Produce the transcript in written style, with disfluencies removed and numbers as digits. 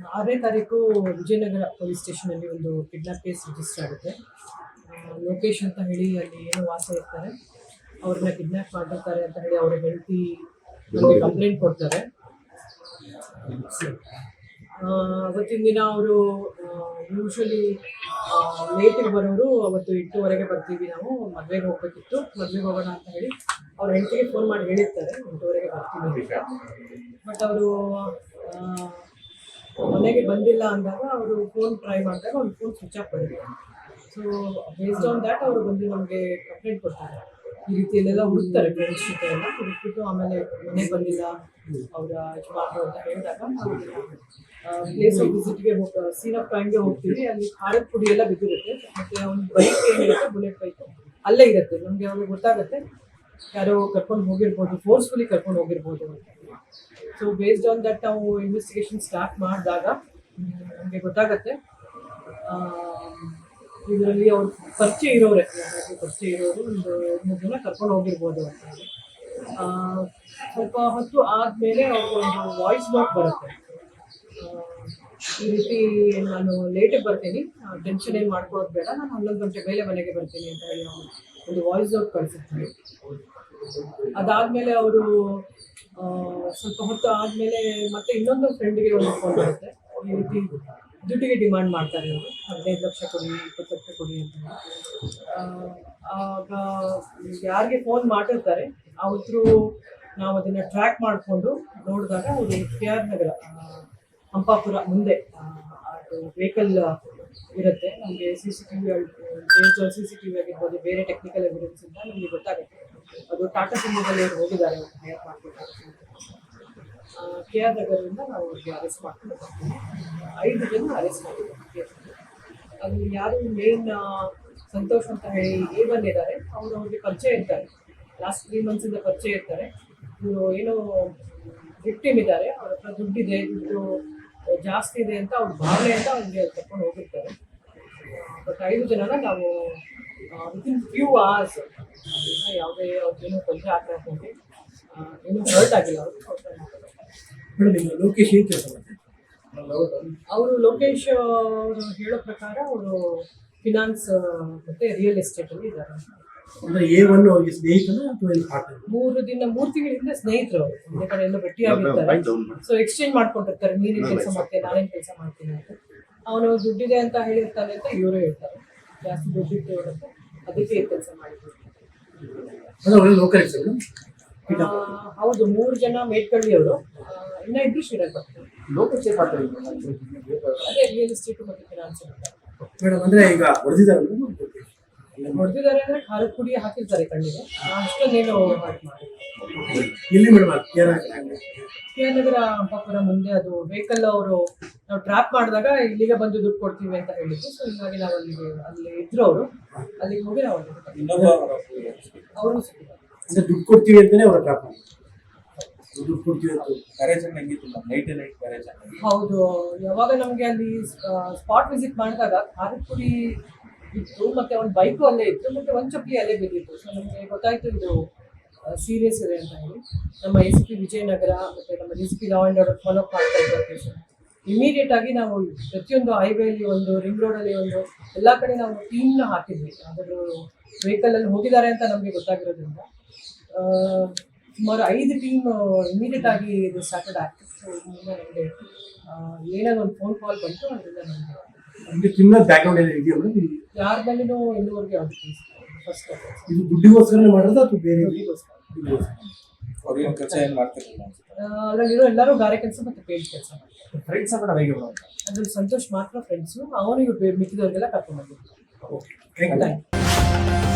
6ನೇ ತಾರೀಕು ವಿಜಯನಗರ ಪೊಲೀಸ್ ಸ್ಟೇಷನಲ್ಲಿ ಒಂದು kidnap case register ಆಗುತ್ತೆ. ಲೋಕೇಶ್ ಅಂತ ಹೇಳಿ ಅಲ್ಲಿ ಏನೋ ವಾಸ ಇರ್ತಾರೆ, ಅವ್ರನ್ನ ಕಿಡ್ನಾಪ್ ಮಾಡಿರ್ತಾರೆ ಅಂತ ಹೇಳಿ ಅವರ ಹೆಂಡತಿ ಕಂಪ್ಲೇಂಟ್ ಕೊಡ್ತಾರೆ. ಅವತ್ತಿನ ದಿನ ಅವರು ಯೂಶ್ವಲಿ ಲೇಟಿಗೆ ಬರೋರು. ಅವತ್ತು 8:30 ಬರ್ತೀವಿ, ನಾವು ಮದುವೆಗೆ ಹೋಗ್ಬೇಕಿತ್ತು, ಮದುವೆಗೆ ಹೋಗೋಣ ಅಂತ ಹೇಳಿ ಅವ್ರ ಹೆಂಡತಿಗೆ ಫೋನ್ ಮಾಡಿ ಹೇಳಿರ್ತಾರೆ 8:30 ಬರ್ತೀವಿ ಅಂತ. ಬಟ್ ಅವರು ಮನೆಗೆ ಬಂದಿಲ್ಲ ಅಂದಾಗ ಅವರು ಫೋನ್ ಟ್ರೈ ಮಾಡಿದಾಗ ಅವ್ರ ಫೋನ್ ಸ್ವಿಚ್ ಆಫ್ ಮಾಡಿದ್ರು. ಸೊ ಬೇಸ್ಡ್ ಆನ್ ದ್ಯಾಟ್ ಅವರು ಬಂದು ನಮಗೆ ಕಂಪ್ಲೇಂಟ್ ಕೊಡ್ತಾರೆ. ಈ ರೀತಿಯಲ್ಲೆಲ್ಲ ಹುಡುಕ್ತಾರೆ, ಫ್ರೆಂಡ್ಸ್ ಜೊತೆ ಎಲ್ಲ ಹುಡುಕ್ಬಿಟ್ಟು ಆಮೇಲೆ ಮನೆಗೆ ಬಂದಿಲ್ಲ ಅವರ ಯಜಮಾನರು ಅಂತ ಹೇಳಿದಾಗ ನಾವು ಪ್ಲೇಸ್ ಆಫ್ ವಿಸಿಟ್ಗೆ ಸೀನ್ ಆಫ್ ಕ್ರೈಮ್ಗೆ ಹೋಗ್ತೀವಿ. ಅಲ್ಲಿ ಖಾರದ ಪುಡಿ ಎಲ್ಲ ಬಿದ್ದಿರುತ್ತೆ, ಮತ್ತು ಒಂದು ಬೈಕ್ ಏನಿರುತ್ತೆ ಬುಲೆಟ್ ಬೈಕ್ ಅಲ್ಲೇ ಇರುತ್ತೆ. ನಮಗೆ ಅವಾಗ ಗೊತ್ತಾಗುತ್ತೆ ಯಾರೋ ಕರ್ಕೊಂಡು ಹೋಗಿರ್ಬೋದು, ಫೋರ್ಸ್ಫುಲಿ ಕರ್ಕೊಂಡು ಹೋಗಿರ್ಬೋದು ಅಂತ. ಸೊ ಬೇಸ್ಡ್ ಆನ್ ದಟ್ ನಾವು ಇನ್ವೆಸ್ಟಿಗೇಷನ್ ಸ್ಟಾರ್ಟ್ ಮಾಡಿದಾಗ ನಮಗೆ ಗೊತ್ತಾಗತ್ತೆ ಇದರಲ್ಲಿ ಅವ್ರು ಪರಿಚಯ ಇರೋರೆ ಒಂದು 3 ಜನ ಕರ್ಕೊಂಡು ಹೋಗಿರ್ಬೋದು ಅಂತ. ಸ್ವಲ್ಪ ಹೊತ್ತು ಆದಮೇಲೆ ಅವ್ರಿಗೊಂದು ವಾಯ್ಸ್ ನೋಟ್ ಬರುತ್ತೆ, ಈ ರೀತಿ ನಾನು ಲೇಟಿಗೆ ಬರ್ತೀನಿ, ಟೆನ್ಷನ್ ಏನು ಮಾಡ್ಕೊಳ್ಳೋದು ಬೇಡ, ನಾನು 11 ಗಂಟೆ ಮೇಲೆ ಮನೆಗೆ ಬರ್ತೀನಿ ಅಂತ ಹೇಳಿ ನಾವು ಒಂದು ವಾಯ್ಸ್ ನೋಟ್ ಕಳಿಸಿರ್ತೀವಿ. ಅದಾದಮೇಲೆ ಅವರು ಸ್ವಲ್ಪ ಹೊತ್ತು ಆದಮೇಲೆ ಮತ್ತೆ ಇನ್ನೊಂದು ಫ್ರೆಂಡಿಗೆ ಒಂದು ಫೋನ್ ಬರುತ್ತೆ, ಈ ರೀತಿ ದುಡ್ಡಿಗೆ ಡಿಮಾಂಡ್ ಮಾಡ್ತಾರೆ ಅವರು, 15 ಲಕ್ಷ ಕೊಡಿ, 20 ಲಕ್ಷ ಕೊಡಿ ಅಂತ. ಆಗ ಯಾರಿಗೆ ಫೋನ್ ಮಾಡಿರ್ತಾರೆ ಅವತ್ತು ನಾವು ಅದನ್ನು ಟ್ರ್ಯಾಕ್ ಮಾಡಿಕೊಂಡು ನೋಡಿದಾಗ ಅವರು KR ನಗರ ಹಂಪಾಪುರ ಮುಂದೆ ಅದು ವೆಹಿಕಲ್ ಇರುತ್ತೆ. ನಮಗೆ CCTV ಆಗಿರ್ಬೋದು, ಬೇರೆ ಟೆಕ್ನಿಕಲ್ ಎವಿಡೆನ್ಸಿಂದ ನಮಗೆ ಗೊತ್ತಾಗುತ್ತೆ ಅದು ಟಾಟಾ ಸುಮೋದಲ್ಲಿ ಅವ್ರು ಹೋಗಿದ್ದಾರೆ, ಅವ್ರು ಹೈರ್ ಮಾಡ್ಕೊಳ್ತಾರೆ. KR ನಗರದಿಂದ ನಾವು ಅವ್ರಿಗೆ ಅರೆಸ್ಟ್ ಮಾಡ್ಕೊಂಡು ಬರ್ತೀವಿ. 5 ಜನ ಅರೆಸ್ಟ್ ಮಾಡಿದ್ದೀವಿ. ಅದು ಯಾರು ಮೇನ್ ಸಂತೋಷ್ ಅಂತ ಹೇಳಿ A1 ಇದ್ದಾರೆ, ಅವರು ಅವ್ರಿಗೆ ಪರಿಚಯ ಇರ್ತಾರೆ, ಲಾಸ್ಟ್ 3 ಮಂತ್ಸಿಂದ ಪರಿಚಯ ಇರ್ತಾರೆ. ಇವರು ಏನೋ ವಿಕ್ಟಿಮ್ ಇದ್ದಾರೆ, ಅವ್ರ ಹತ್ರ ದುಡ್ಡಿದೆ, ದುಡ್ಡು ಜಾಸ್ತಿ ಇದೆ ಅಂತ ಅವ್ರ ಭಾವನೆ ಅಂತ ಅವ್ರಿಗೆ ಕರ್ಕೊಂಡು ಹೋಗಿರ್ತಾರೆ. ಬಟ್ 5 ಜನನ ನಾವು ವಿತಿನ್ ಫ್ಯೂ ಅವರ್ಸ್ ಯಾವುದೇ ಅವ್ರಿಗೇನು ತೊಂದರೆ ಆಗ್ತಾ ಹೋಗಿ ಏನೂ ಹರ್ಟ್ ಆಗಿಲ್ಲ ಲೋಕೇಶ್ ಅವರು. ಲೋಕೇಶ್ ಅವರು ಹೇಳೋ ಪ್ರಕಾರ ಅವರು ಫಿನಾನ್ಸ್ ಮತ್ತೆ ರಿಯಲ್ ಎಸ್ಟೇಟಲ್ಲಿ ಇದ್ದಾರೆ. ಅಂದ್ರೆ A1 ಅವ್ರಿಗೆ ಸ್ನೇಹಿತನ ಅಥವಾ 3 ತಿಂಗಳಿಂದ ಸ್ನೇಹಿತರು ಅವರು, ಒಂದೇ ಕಡೆ ಎಲ್ಲ ಭೇಟಿ ಆಗಿರ್ತಾರೆ. ಸೊ ಎಕ್ಸ್ಚೇಂಜ್ ಮಾಡ್ಕೊಂಡಿರ್ತಾರೆ, ನೀನೇನು ಕೆಲಸ ಮಾಡ್ತೀನಿ, ನಾನೇನು ಕೆಲಸ ಮಾಡ್ತೀನಿ ಅಂತ. ಅವನು ದುಡ್ಡಿದೆ ಅಂತ ಹೇಳಿರ್ತಾನೆ ಅಂತ ಇವರು ಹೇಳ್ತಾರೆ, ಜಾಸ್ತಿ ದುಡ್ಡಿತ್ತು ಇರುತ್ತೆ, ಅದಕ್ಕೆ ಕೆಲಸ ಮಾಡಿದ್ರು. ಹೌದು, 3 ಜನ ಮೇಟ್ಕಳ್ಳಿಯವರು, ಇನ್ನ 2 ಶ್ರೀರಂಗಪಟ್ಟಣ. ಅದೇ ರಿಯಲ್ ಎಸ್ಟೇಟ್ ಮತ್ತು ಫಿನಾನ್ಸ್ ಮೇಡಮ್. ಅಂದ್ರೆ ಈಗ ಹೊಡೆದಿದ್ದಾರೆ ಅಂದ್ರೆ ಖಾರದ ಪುಡಿ ಹಾಕಿರ್ತಾರೆ ಕಣ್ಣಿಗೆ, ಅಷ್ಟೊಂದೇನು ಹಾಕಿ ಮಾಡಿ. ಎಲ್ಲಿ ಮೇಡಮ್? KR ನಗರ ಹಂಪಾಪುರ ಮುಂದೆ ಅದು ವೆಹಿಕಲ್ ಅವರು ನಾವು ಟ್ರ್ಯಾಪ್ ಮಾಡಿದಾಗ ಇಲ್ಲಿಗೆ ಬಂದು ದುಡ್ಡು ಕೊಡ್ತೀವಿ ಅಂತ ಹೇಳಿದ್ರು. ಸೊ ಹೀಗಾಗಿ ನಾವು ಅಲ್ಲಿ ಇದ್ರು ಅವರು, ಅಲ್ಲಿಗೆ ಹೋಗಿ ನಾವು ಅವರು ಅಂದ್ರೆ ದುಡ್ಡು ಕೊಡ್ತೀವಿ ಅಂತಾನೆ ಅವ್ರ ಟ್ರ್ಯಾಪ್ ಮಾಡಿ ದುಡ್ಡು ಕೊಡ್ತೀವಿ ಅಂತ. ಹೌದು, ಯಾವಾಗ ನಮಗೆ ಅಲ್ಲಿ ಸ್ಪಾಟ್ ವಿಸಿಟ್ ಮಾಡಿದಾಗ ಖಾರದ ಪುಡಿ ಇತ್ತು, ಮತ್ತೆ ಒಂದು ಬೈಕು ಅಲ್ಲೇ ಇತ್ತು, ಮತ್ತೆ ಒಂದು ಚಪ್ಪಲಿ ಅಲ್ಲೇ ಬಿದ್ದಿತ್ತು. ಸೊ ನಮಗೆ ಗೊತ್ತಾಯ್ತು ಇದು ಸೀರಿಯಸ್ ಇದೆ ಅಂತ ಹೇಳಿ ನಮ್ಮ ACP ವಿಜಯನಗರ ಮತ್ತು ನಮ್ಮ DCP law and order follow up ಮಾಡ್ತಾ ಇದ್ದ ಕೇಸ್. ಇಮಿಡಿಯೇಟ್ ಆಗಿ ನಾವು ಪ್ರತಿಯೊಂದು ಹೈವೇಲಿ ಒಂದು, ರಿಂಗ್ ರೋಡಲ್ಲಿ ಒಂದು, ಎಲ್ಲ ಕಡೆ ನಾವು ಟೀಮ್ನ ಹಾಕಿದ್ವಿ. ಅದರ ವೆಹಿಕಲಲ್ಲಿ ಹೋಗಿದ್ದಾರೆ ಅಂತ ನಮಗೆ ಗೊತ್ತಾಗಿರೋದ್ರಿಂದ ಸುಮಾರು 5 ಟೀಮ್ ಇಮಿಡಿಯೇಟ್ ಆಗಿ ಇದು ಸ್ಟಾರ್ಟೆಡ್ ಆಗ್ತದೆ. ಸೊ ಇದರಿಂದ ನಮಗೆ ಏನಾದ್ರು ಒಂದು ಫೋನ್ ಕಾಲ್ ಬಂತು, ಅದರಿಂದ ನಮಗೆ ಕ್ರಿಮಿನಲ್ ಬ್ಯಾಕ್ಗ್ರೌಂಡ್ ಏನಾದ್ರು ಇದೆಯಾ ಮೇಡಮ್? ಯಾರ ಮೇಲೂ ಇನ್ನೂವರೆಗೆ ಯಾವುದು ಫಸ್ಟ್ ಇದು ದುಡ್ಡಿಗೋಸ್ಕರನೇ ಮಾಡೋದು ಅಥವಾ ಬೇರೆ ಅದರಲ್ಲಿರೋ ಎಲ್ಲರೂ ಗಾರೆ ಕೆಲಸ ಮತ್ತು ಪೇಂಟ್ ಕೆಲಸ ಮಾಡ್ತಾರೆ. ಫ್ರೆಂಡ್ಸ್ ಕೂಡ ಹೇಗೆ ಅದ್ರಲ್ಲಿ ಸಂತೋಷ್ ಮಾತ್ರ ಫ್ರೆಂಡ್ಸು, ಅವನಿಗೆ ಮಿಕ್ಕಿದವ್ರಿಗೆಲ್ಲ ಕರ್ಕೊಂಡು ಬಂದಿರ್ತಾರೆ. Okay, thank you.